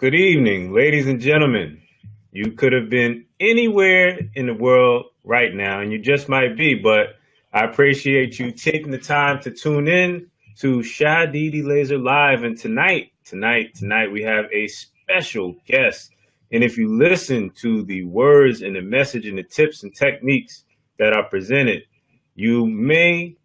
Good evening, ladies and gentlemen. You could have been anywhere in the world right now, and you just might be, but I appreciate you taking the time to tune in to ShadeedEleazer Live. And tonight, we have a special guest. And if you listen to the words and the message and the tips and techniques that are presented, you may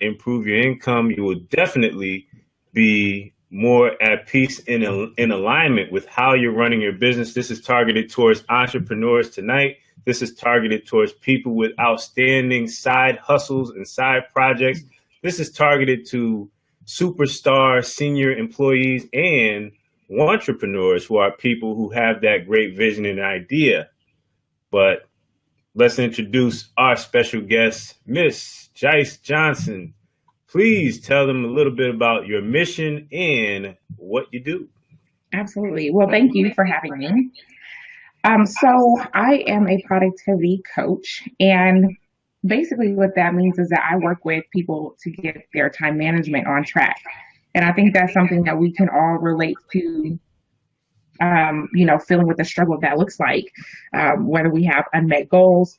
improve your income. You will definitely be more at peace in alignment with how you're running your business. This is targeted towards entrepreneurs tonight. This is targeted towards people with outstanding side hustles and side projects. This is targeted to superstar senior employees and entrepreneurs who are people who have that great vision and idea. But let's introduce our special guest, Miss JiceJohnson. Please tell them a little bit about your mission and what you do. Absolutely. Well, thank you for having me. So I am a productivity coach, and basically what that means is that I work with people to get their time management on track. And I think that's something that we can all relate to, feeling what the struggle of that looks like, whether we have unmet goals,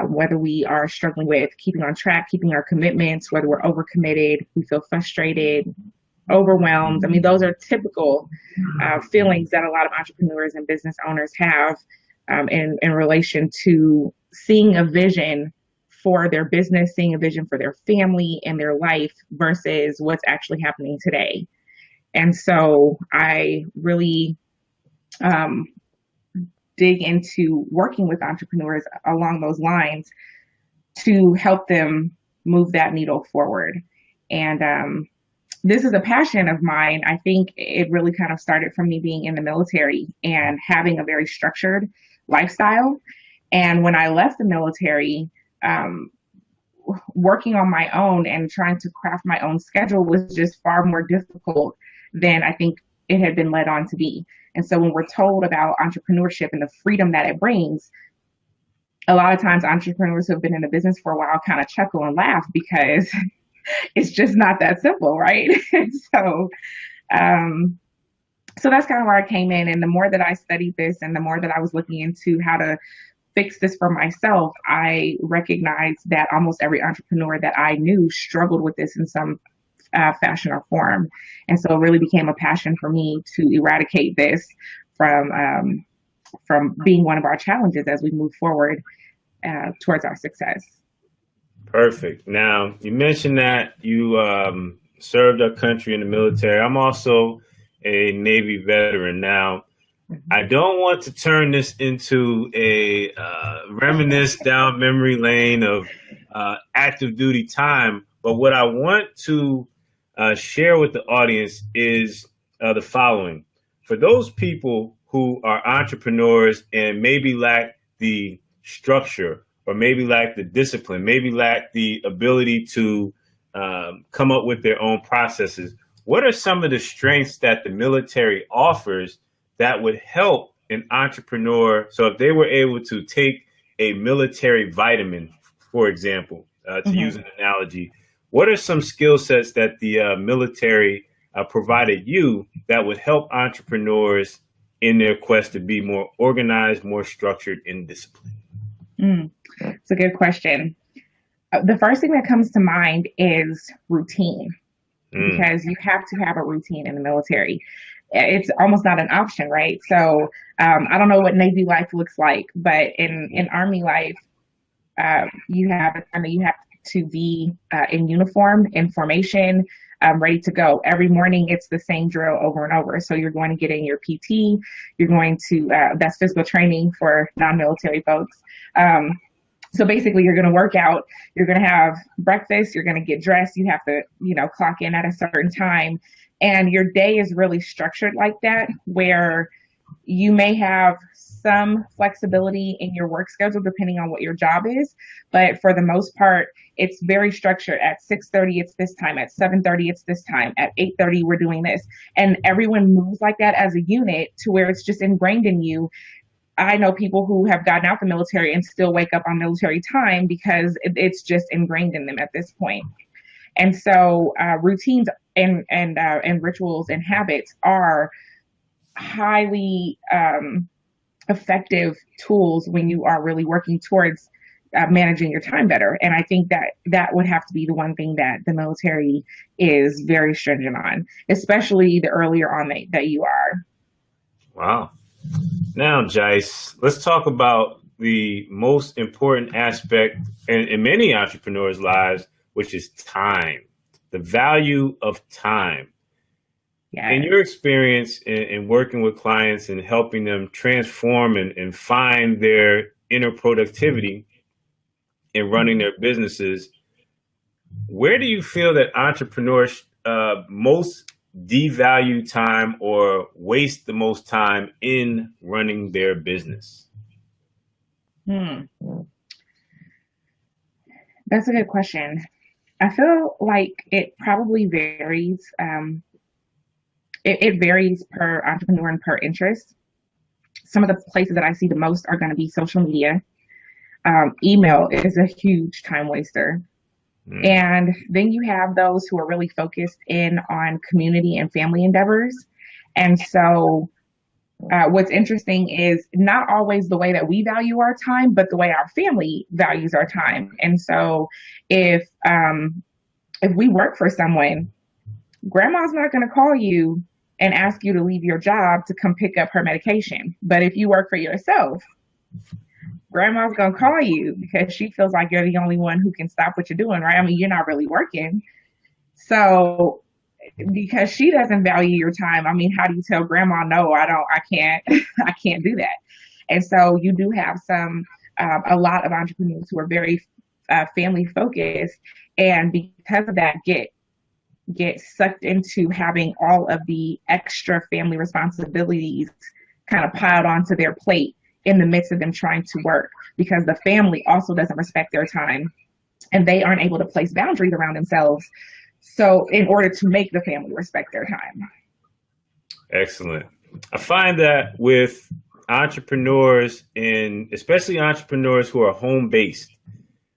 whether we are struggling with keeping on track, keeping our commitments, whether we're overcommitted, we feel frustrated, overwhelmed. I mean, those are typical feelings that a lot of entrepreneurs and business owners have in relation to seeing a vision for their business, seeing a vision for their family and their life versus what's actually happening today. And so I really dig into working with entrepreneurs along those lines to help them move that needle forward. And this is a passion of mine. I think it really kind of started from me being in the military and having a very structured lifestyle. And when I left the military, working on my own and trying to craft my own schedule was just far more difficult than I think it had been led on to be. And so when we're told about entrepreneurship and the freedom that it brings, a lot of times entrepreneurs who have been in the business for a while kind of chuckle and laugh because it's just not that simple, right? so, so that's kind of where I came in. And the more that I studied this and the more that I was looking into how to fix this for myself, I recognized that almost every entrepreneur that I knew struggled with this in some fashion or form. And so it really became a passion for me to eradicate this from being one of our challenges as we move forward towards our success. Perfect. Now, you mentioned that you served our country in the military. I'm also a Navy veteran. Now, I don't want to turn this into a reminisce down memory lane of active duty time, but what I want to share with the audience is the following. For those people who are entrepreneurs and maybe lack the structure or maybe lack the discipline, maybe lack the ability to come up with their own processes, what are some of the strengths that the military offers that would help an entrepreneur? So if they were able to take a military vitamin, for example, to use an analogy, what are some skill sets that the military provided you that would help entrepreneurs in their quest to be more organized, more structured, and disciplined? It's a good question. The first thing that comes to mind is routine, because you have to have a routine in the military. It's almost not an option, right? So I don't know what Navy life looks like, but in Army life, you have to be in uniform, in formation, ready to go. Every morning, it's the same drill over and over. So you're going to get in your PT. You're going to, that's physical training for non-military folks. So basically, you're going to work out. You're going to have breakfast. You're going to get dressed. You have to, clock in at a certain time. And your day is really structured like that, where you may have some flexibility in your work schedule depending on what your job is, but for the most part, it's very structured. At 6:30, it's this time. At 7:30, it's this time. At 8:30, we're doing this. And everyone moves like that as a unit to where it's just ingrained in you. I know people who have gotten out the military and still wake up on military time because it's just ingrained in them at this point. And so routines and rituals and habits are highly effective tools when you are really working towards managing your time better. And I think that that would have to be the one thing that the military is very stringent on, especially the earlier on that you are. Wow. Now, Jice, let's talk about the most important aspect in many entrepreneurs' lives, which is time, the value of time. In Yes. your experience in working with clients and helping them transform and find their inner productivity in running their businesses, where do you feel that entrepreneurs most devalue time or waste the most time in running their business? Hmm. That's a good question. I feel like it probably varies. It varies per entrepreneur and per interest. Some of the places that I see the most are going to be social media. Email is a huge time waster. Mm. And then you have those who are really focused in on community and family endeavors. And so, what's interesting is not always the way that we value our time, but the way our family values our time. And so, if we work for someone, grandma's not going to call you and ask you to leave your job to come pick up her medication. But if you work for yourself, grandma's gonna call you because she feels like you're the only one who can stop what you're doing, right? I mean, you're not really working. So because she doesn't value your time, I mean, how do you tell grandma, no, I can't, I can't do that? And so you do have a lot of entrepreneurs who are very family focused, and because of that, get sucked into having all of the extra family responsibilities kind of piled onto their plate in the midst of them trying to work, because the family also doesn't respect their time and they aren't able to place boundaries around themselves. So in order to make the family respect their time. Excellent. I find that with entrepreneurs, and especially entrepreneurs who are home based,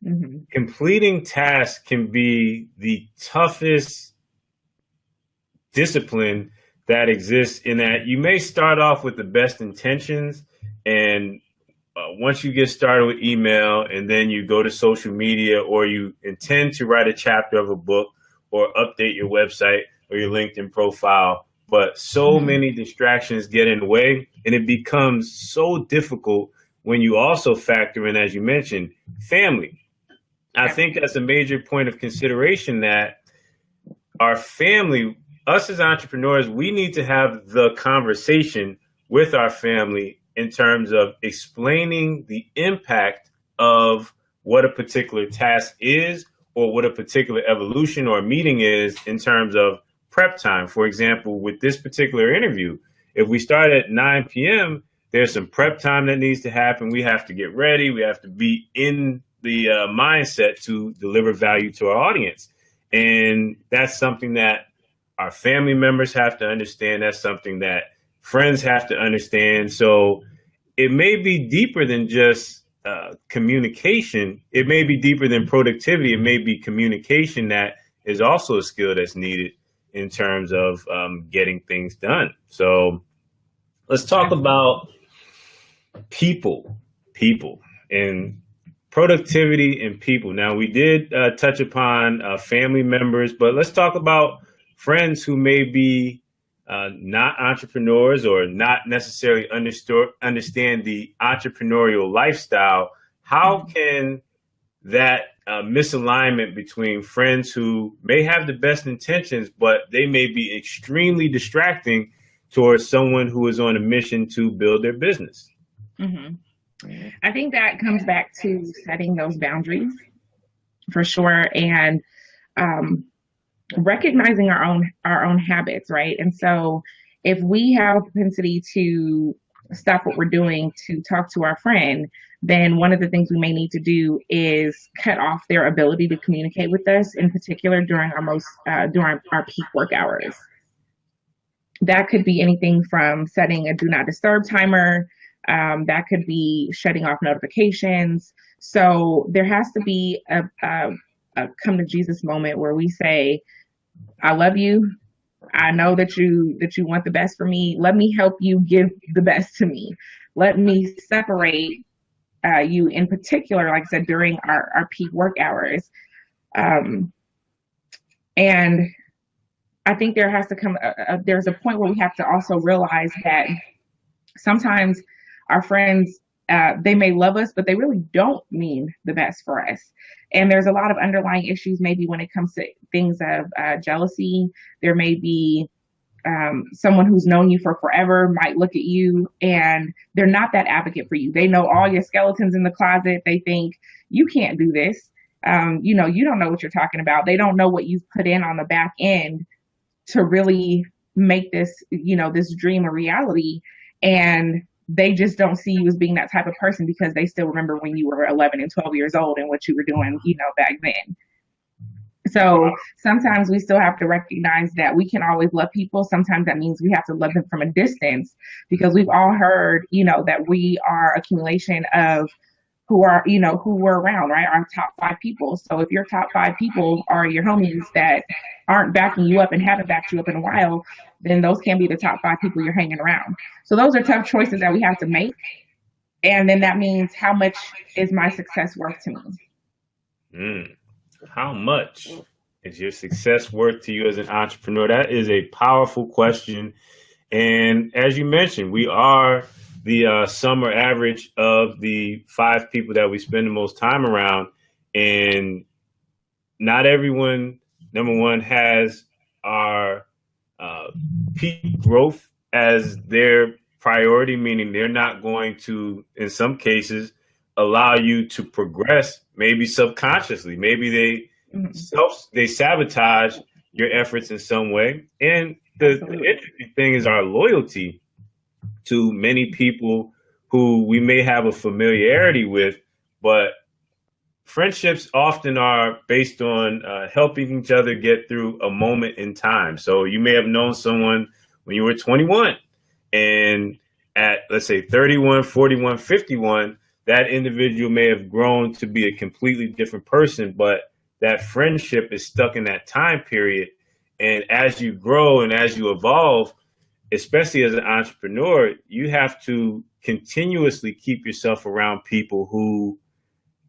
mm-hmm. completing tasks can be the toughest discipline that exists, in that you may start off with the best intentions, and once you get started with email and then you go to social media, or you intend to write a chapter of a book or update your website or your LinkedIn profile, but so many distractions get in the way, and it becomes so difficult when you also factor in, as you mentioned, family. I think that's a major point of consideration, that our family, us as entrepreneurs, we need to have the conversation with our family in terms of explaining the impact of what a particular task is, or what a particular evolution or meeting is, in terms of prep time. For example, with this particular interview, if we start at 9 p.m., there's some prep time that needs to happen. We have to get ready. We have to be in the mindset to deliver value to our audience. And that's something that our family members have to understand. That's something that friends have to understand. So it may be deeper than just communication. It may be deeper than productivity. It may be communication that is also a skill that's needed in terms of getting things done. So let's talk about people and productivity and people. Now, we did touch upon family members, but let's talk about friends who may be not entrepreneurs, or not necessarily understand the entrepreneurial lifestyle. How can that misalignment between friends who may have the best intentions, but they may be extremely distracting towards someone who is on a mission to build their business? Mm-hmm. I think that comes back to setting those boundaries, for sure, and recognizing our own habits, right? And so if we have a propensity to stop what we're doing to talk to our friend, then one of the things we may need to do is cut off their ability to communicate with us, in particular during our peak work hours. That could be anything from setting a do not disturb timer. That could be shutting off notifications. So there has to be a come to Jesus moment where we say, I love you, I know that you want the best for me. Let me help you give the best to me. Let me separate you in particular, like I said, during our peak work hours. Um, and I think there has to come, there's a point where we have to also realize that sometimes our friends, they may love us, but they really don't mean the best for us. And there's a lot of underlying issues, maybe when it comes to things of jealousy. There may be someone who's known you for forever might look at you and they're not that advocate for you. They know all your skeletons in the closet. They think you can't do this. You know, you don't know what you're talking about. They don't know what you've put in on the back end to really make this, you know, this dream a reality. And they just don't see you as being that type of person because they still remember when you were 11 and 12 years old and what you were doing, you know, back then. So sometimes we still have to recognize that we can always love people. Sometimes that means we have to love them from a distance because we've all heard, you know, that we are accumulation of who are, you know, who we're around, right? Our top 5 people. So if your top 5 people are your homies that aren't backing you up and haven't backed you up in a while, then those can be the top 5 people you're hanging around. So those are tough choices that we have to make. And then that means, how much is my success worth to me? How much is your success worth to you as an entrepreneur? That is a powerful question. And as you mentioned, we are the summer average of the 5 people that we spend the most time around. And not everyone, number one, has our peak growth as their priority, meaning they're not going to, in some cases, allow you to progress, maybe subconsciously. Maybe they sabotage your efforts in some way. And the interesting thing is our loyalty to many people who we may have a familiarity with, but friendships often are based on helping each other get through a moment in time. So you may have known someone when you were 21, and at, let's say, 31, 41, 51, that individual may have grown to be a completely different person, but that friendship is stuck in that time period. And as you grow and as you evolve, especially as an entrepreneur, you have to continuously keep yourself around people who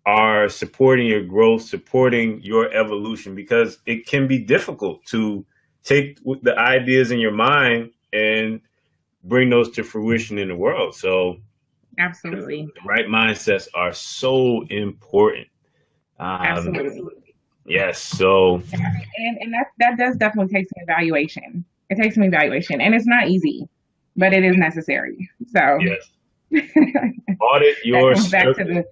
are supporting your growth, supporting your evolution, because it can be difficult to take the ideas in your mind and bring those to fruition in the world. So absolutely, the right mindsets are so important. Absolutely. Yes. So, and that does definitely take some evaluation. It takes some evaluation, and it's not easy, but it is necessary. So, yes. Audit your that comes back to the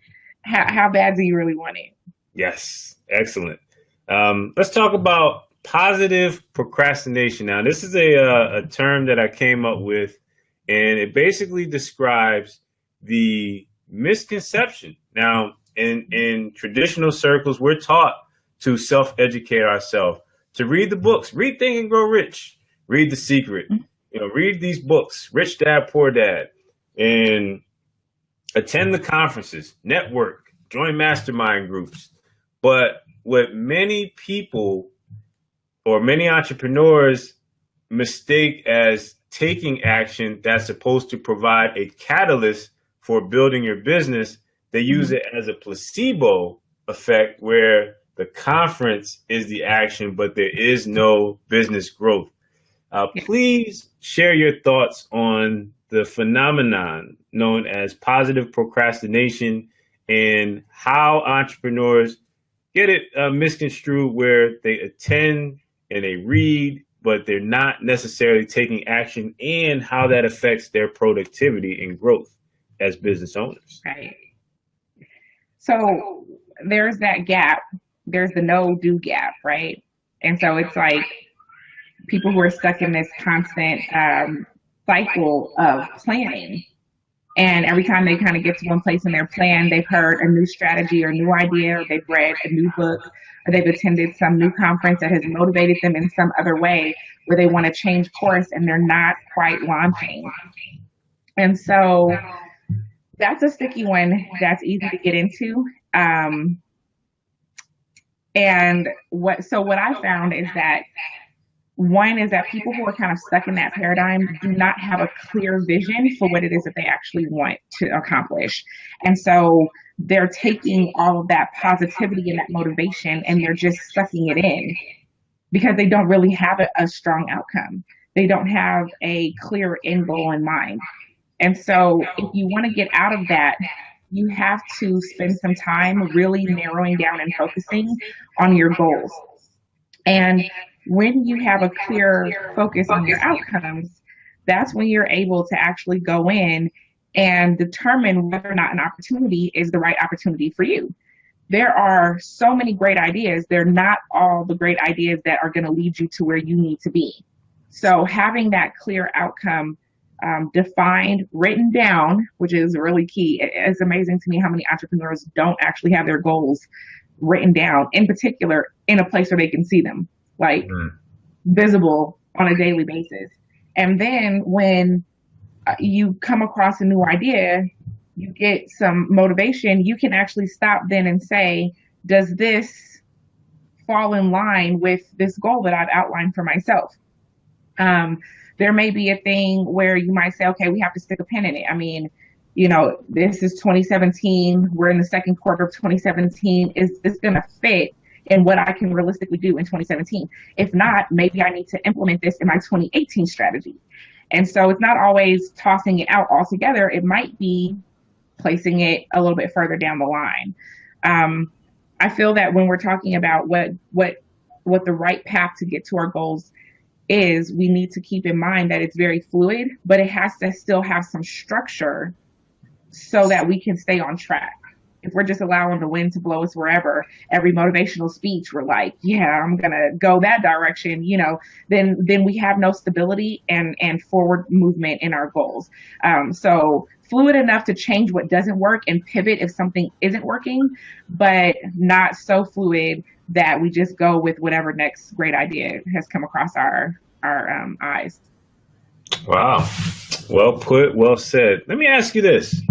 how bad do you really want it? Yes. Excellent. Let's talk about positive procrastination. Now, this is a term that I came up with, and it basically describes the misconception. Now, in traditional circles, we're taught to self-educate ourselves, to read the books, read Think and Grow Rich, read The Secret, you know, read these books, Rich Dad, Poor Dad, and attend the conferences, network, join mastermind groups. But what many people or many entrepreneurs mistake as taking action that's supposed to provide a catalyst for building your business, they use it as a placebo effect where the conference is the action, but there is no business growth. Please share your thoughts on the phenomenon known as positive procrastination and how entrepreneurs get it misconstrued, where they attend and they read, but they're not necessarily taking action, and how that affects their productivity and growth as business owners. Right. So there's that gap. There's the no-do gap, right? And so it's like people who are stuck in this constant cycle of planning. And every time they kind of get to one place in their plan, they've heard a new strategy or new idea, or they've read a new book, or they've attended some new conference that has motivated them in some other way where they want to change course and they're not quite launching. And so that's a sticky one that's easy to get into. And what I found is that One is that people who are kind of stuck in that paradigm do not have a clear vision for what it is that they actually want to accomplish. And so they're taking all of that positivity and that motivation and they're just sucking it in because they don't really have a strong outcome. They don't have a clear end goal in mind. And so if you want to get out of that, you have to spend some time really narrowing down and focusing on your goals. And when you have a clear focus on your outcomes, that's when you're able to actually go in and determine whether or not an opportunity is the right opportunity for you. There are so many great ideas. They're not all the great ideas that are going to lead you to where you need to be. So having that clear outcome defined, written down, which is really key. It's amazing to me how many entrepreneurs don't actually have their goals written down, in particular, in a place where they can see them, like visible on a daily basis. And then when you come across a new idea, you get some motivation, you can actually stop then and say, does this fall in line with this goal that I've outlined for myself? There may be a thing where you might say, okay, we have to stick a pin in it. I mean, you know, this is 2017. We're in the second quarter of 2017. Is this going to fit in what I can realistically do in 2017? If not, maybe I need to implement this in my 2018 strategy. And so it's not always tossing it out altogether. It might be placing it a little bit further down the line. I feel that when we're talking about what the right path to get to our goals is, we need to keep in mind that it's very fluid, but it has to still have some structure so that we can stay on track. If we're just allowing the wind to blow us wherever, every motivational speech, we're like, yeah, I'm going to go that direction, you know, then we have no stability and forward movement in our goals. So fluid enough to change what doesn't work and pivot if something isn't working, but not so fluid that we just go with whatever next great idea has come across our eyes. Wow. Well put, well said. Let me ask you this.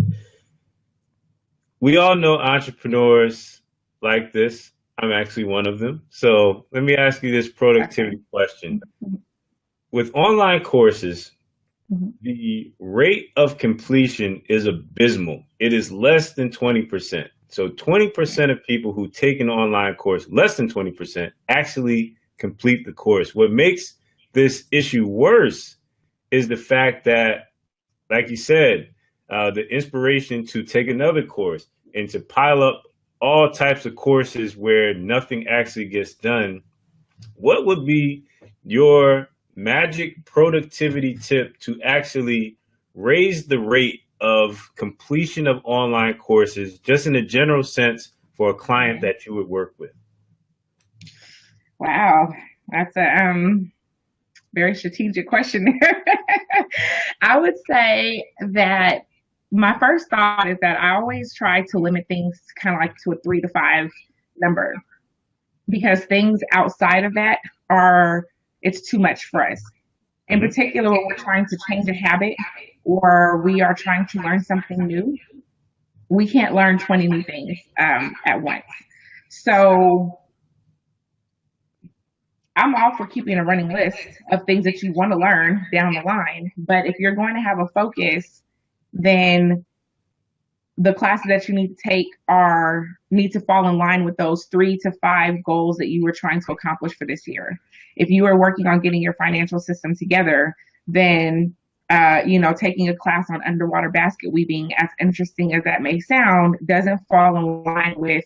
We all know entrepreneurs like this. I'm actually one of them. So let me ask you this productivity question. With online courses, the rate of completion is abysmal. It is less than 20%. So 20% of people who take an online course, less than 20%, actually complete the course. What makes this issue worse is the fact that, like you said, the inspiration to take another course and to pile up all types of courses where nothing actually gets done. What would be your magic productivity tip to actually raise the rate of completion of online courses, just in a general sense, for a client that you would work with? Wow, that's a very strategic question there. I would say that my first thought is that I always try to limit things kind of like to a 3 to 5 number, because things outside of that it's too much for us. In particular, when we're trying to change a habit or we are trying to learn something new, we can't learn 20 new things at once. So I'm all for keeping a running list of things that you want to learn down the line. But if you're going to have a focus, then the classes that you need to take need to fall in line with those 3 to 5 goals that you were trying to accomplish for this year. If you are working on getting your financial system together, then taking a class on underwater basket weaving, as interesting as that may sound, doesn't fall in line with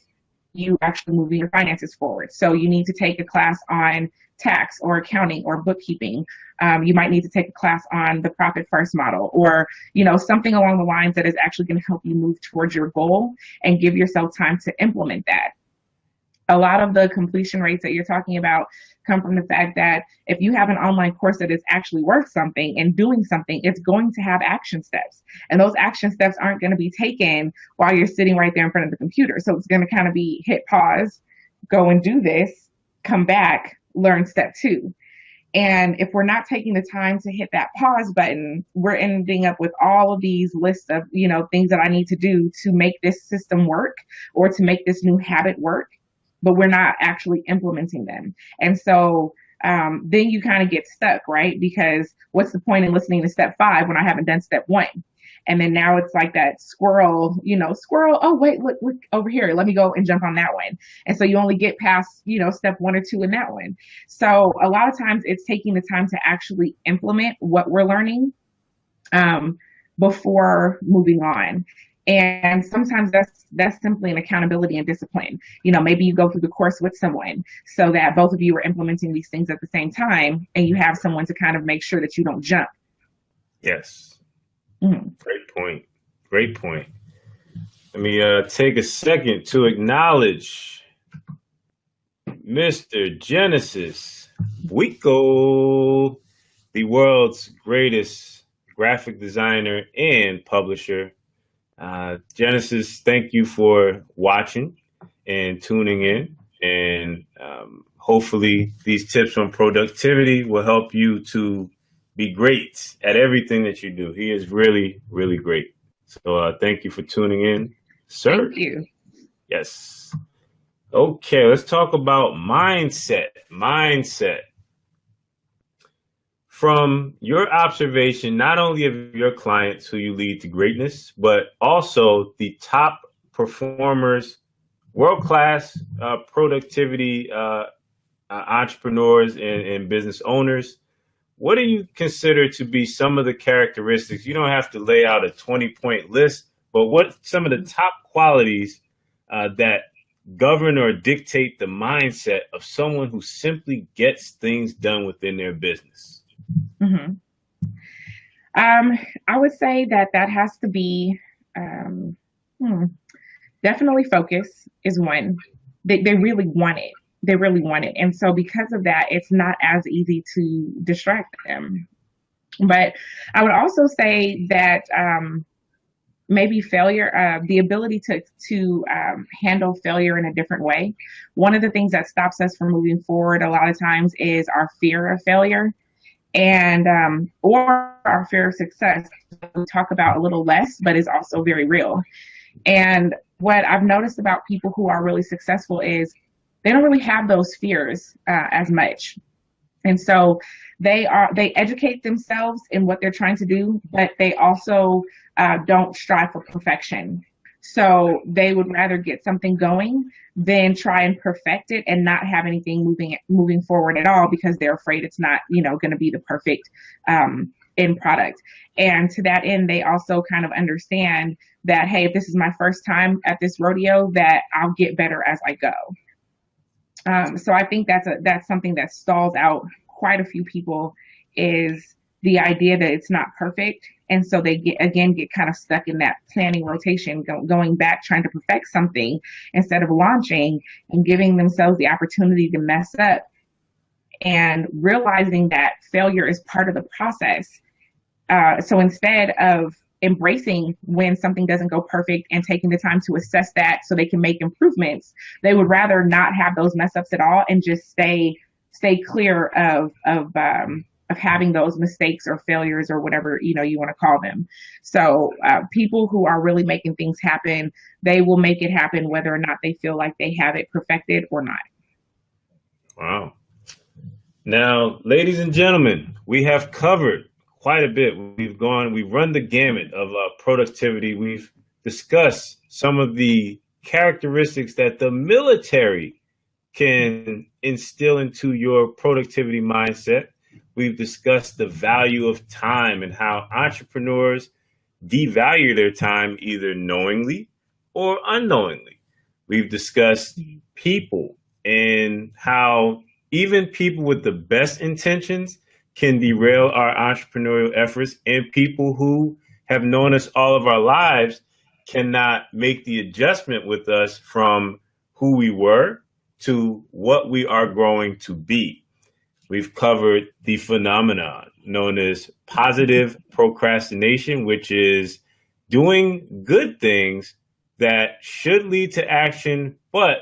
you actually moving your finances forward. So you need to take a class on tax or accounting or bookkeeping. You might need to take a class on the profit first model, or something along the lines that is actually going to help you move towards your goal and give yourself time to implement that. A lot of the completion rates that you're talking about come from the fact that if you have an online course that is actually worth something and doing something, it's going to have action steps. And those action steps aren't going to be taken while you're sitting right there in front of the computer. So it's going to kind of be hit pause, go and do this, come back, learn step 2. And if we're not taking the time to hit that pause button, we're ending up with all of these lists of, things that I need to do to make this system work or to make this new habit work, but we're not actually implementing them. And so then you kind of get stuck, right? Because what's the point in listening to step 5 when I haven't done step 1? And then now it's like that squirrel, squirrel. Oh, wait, look over here. Let me go and jump on that one. And so you only get past, step 1 or 2 in that one. So a lot of times it's taking the time to actually implement what we're learning before moving on. And sometimes that's simply an accountability and discipline. Maybe you go through the course with someone so that both of you are implementing these things at the same time, and you have someone to kind of make sure that you don't jump. Yes. Mm-hmm. Great point. Great point. Let me take a second to acknowledge Mr. Genesis Buico, the world's greatest graphic designer and publisher. Genesis, thank you for watching and tuning in. And hopefully these tips on productivity will help you to be great at everything that you do. He is really, really great. So thank you for tuning in, sir. Thank you. Yes. Okay, let's talk about mindset. From your observation, not only of your clients who you lead to greatness, but also the top performers, world-class productivity entrepreneurs and business owners, what do you consider to be some of the characteristics? You don't have to lay out a 20-point list, but what some of the top qualities that govern or dictate the mindset of someone who simply gets things done within their business? Mm-hmm. I would say that has to be definitely focus is one. They really want it. They really want it. And so because of that, it's not as easy to distract them. But I would also say that maybe failure, the ability to handle failure in a different way. One of the things that stops us from moving forward a lot of times is our fear of failure and or our fear of success. We talk about a little less, but is also very real. And what I've noticed about people who are really successful is they don't really have those fears as much. And so they educate themselves in what they're trying to do, but they also don't strive for perfection. So they would rather get something going than try and perfect it and not have anything moving forward at all because they're afraid it's not, going to be the perfect end product. And to that end, they also kind of understand that, hey, if this is my first time at this rodeo, that I'll get better as I go. So I think that's something that stalls out quite a few people is the idea that it's not perfect. And so they get kind of stuck in that planning rotation, going back, trying to perfect something instead of launching and giving themselves the opportunity to mess up and realizing that failure is part of the process. So instead of embracing when something doesn't go perfect and taking the time to assess that so they can make improvements, they would rather not have those mess ups at all and just stay clear of having those mistakes or failures or whatever you want to call them. So people who are really making things happen, they will make it happen whether or not they feel like they have it perfected or not. Wow. Now, ladies and gentlemen, we have covered quite a bit. We've run the gamut of productivity. We've discussed some of the characteristics that the military can instill into your productivity mindset. We've discussed the value of time and how entrepreneurs devalue their time either knowingly or unknowingly. We've discussed people and how even people with the best intentions can derail our entrepreneurial efforts, and people who have known us all of our lives cannot make the adjustment with us from who we were to what we are growing to be. We've covered the phenomenon known as positive procrastination, which is doing good things that should lead to action, but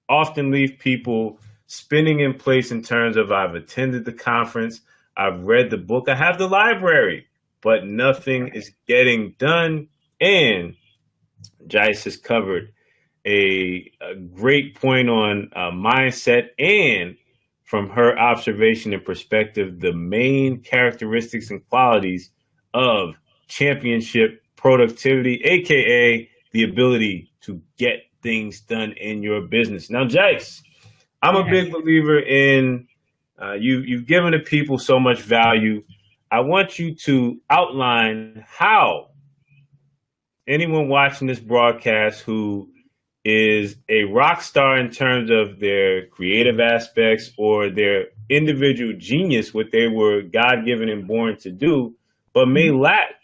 often leave people spinning in place in terms of I've attended the conference, I've read the book, I have the library, but nothing is getting done. And Jice has covered a great point on mindset and from her observation and perspective, the main characteristics and qualities of championship productivity, aka the ability to get things done in your business. Now, Jice, I'm a big believer in you've given the people so much value. I want you to outline how anyone watching this broadcast who is a rock star in terms of their creative aspects or their individual genius, what they were God-given and born to do, but may lack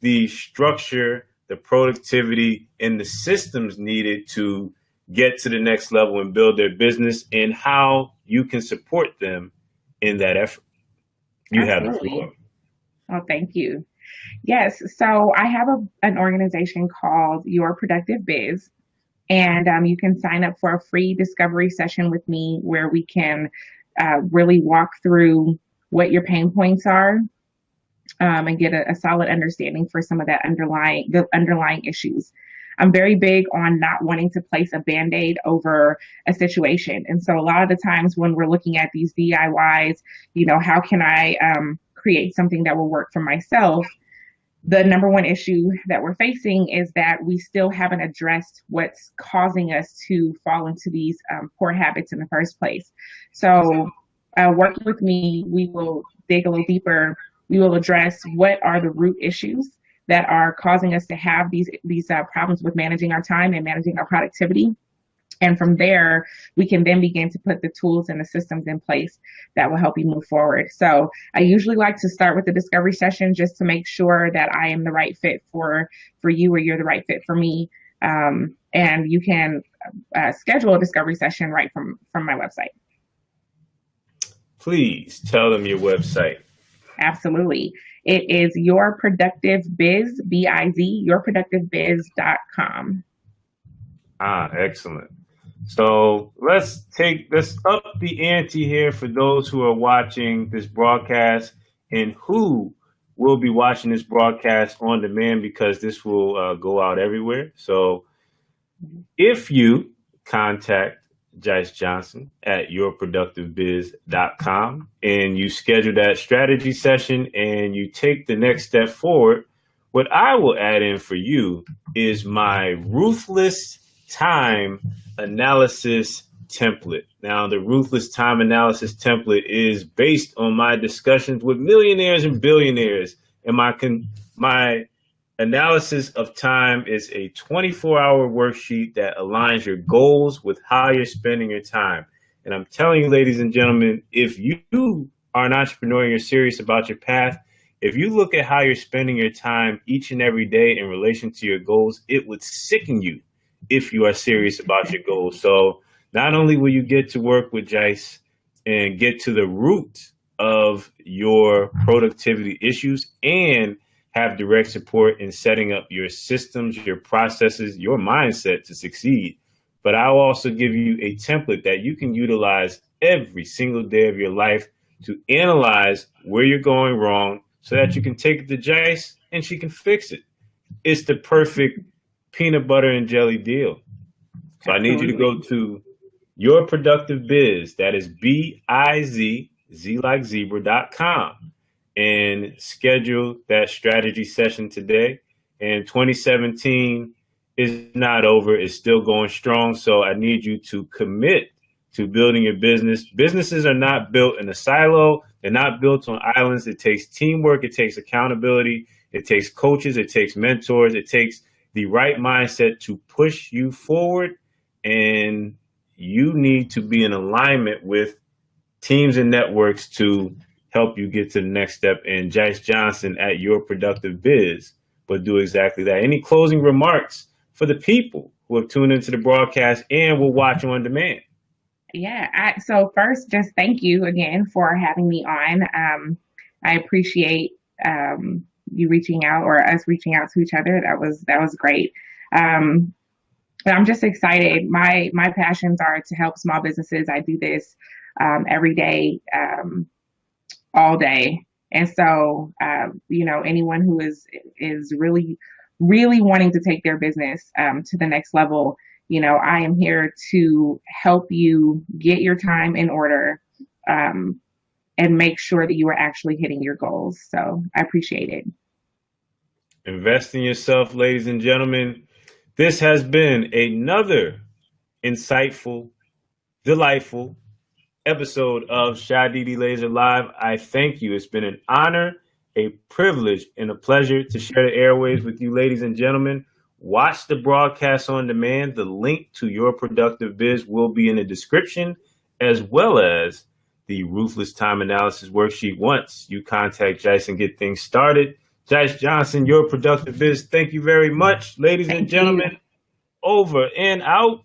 the structure, the productivity, and the systems needed to get to the next level and build their business, and how you can support them in that effort. You have the floor. Oh, thank you. Yes, so I have an organization called Your Productive Biz. And you can sign up for a free discovery session with me where we can really walk through what your pain points are and get a solid understanding for some of the underlying issues. I'm very big on not wanting to place a Band-Aid over a situation. And so a lot of the times when we're looking at these DIYs, how can I create something that will work for myself? The number one issue that we're facing is that we still haven't addressed what's causing us to fall into these poor habits in the first place. So working with me, we will dig a little deeper. We will address what are the root issues that are causing us to have these problems with managing our time and managing our productivity. And from there, we can then begin to put the tools and the systems in place that will help you move forward. So I usually like to start with the discovery session just to make sure that I am the right fit for you, or you're the right fit for me. And you can schedule a discovery session right from my website. Please tell them your website. Absolutely. It is YourProductiveBiz, B-I-Z, YourProductiveBiz.com. Excellent. So let's up the ante here for those who are watching this broadcast and who will be watching this broadcast on demand, because this will go out everywhere. So if you contact Jice Johnson at YourProductiveBiz.com and you schedule that strategy session and you take the next step forward, what I will add in for you is my ruthless time analysis template. Now, the ruthless time analysis template is based on my discussions with millionaires and billionaires, and my analysis of time is a 24-hour worksheet that aligns your goals with how you're spending your time. And I'm telling you, ladies and gentlemen, if you are an entrepreneur and you're serious about your path, if you look at how you're spending your time each and every day in relation to your goals, it would sicken you if you are serious about your goals. So not only will you get to work with Jice and get to the root of your productivity issues and have direct support in setting up your systems, your processes, your mindset to succeed, but I'll also give you a template that you can utilize every single day of your life to analyze where you're going wrong so that you can take it to Jice and she can fix it. It's the perfect peanut butter and jelly deal. So I need you to go to Your Productive Biz, that is B-I-Z, Z like zebra.com, and schedule that strategy session today. And 2017 is not over, it's still going strong. So I need you to commit to building your business. Businesses are not built in a silo. They're not built on islands. It takes teamwork. It takes accountability. It takes coaches. It takes mentors. It takes the right mindset to push you forward. And you need to be in alignment with teams and networks to help you get to the next step. And Jice Johnson at Your Productive Biz will do exactly that. Any closing remarks for the people who have tuned into the broadcast and will watch on demand? Yeah. So first, just thank you again for having me on. I appreciate you reaching out, or us reaching out to each other. That was great. But I'm just excited. My passions are to help small businesses. I do this every day, all day. And so, anyone who is really, really wanting to take their business to the next level, I am here to help you get your time in order, and make sure that you are actually hitting your goals. So I appreciate it. Invest in yourself, ladies and gentlemen. This has been another insightful, delightful episode of ShadeedEleazer Live. I thank you. It's been an honor, a privilege, and a pleasure to share the airwaves with you, ladies and gentlemen. Watch the broadcast on demand. The link to Your Productive Biz will be in the description, as well as the Ruthless Time Analysis worksheet once you contact Jice and get things started. JiceJohnson, Your Productive Biz. Thank you very much, ladies and gentlemen. Over and out.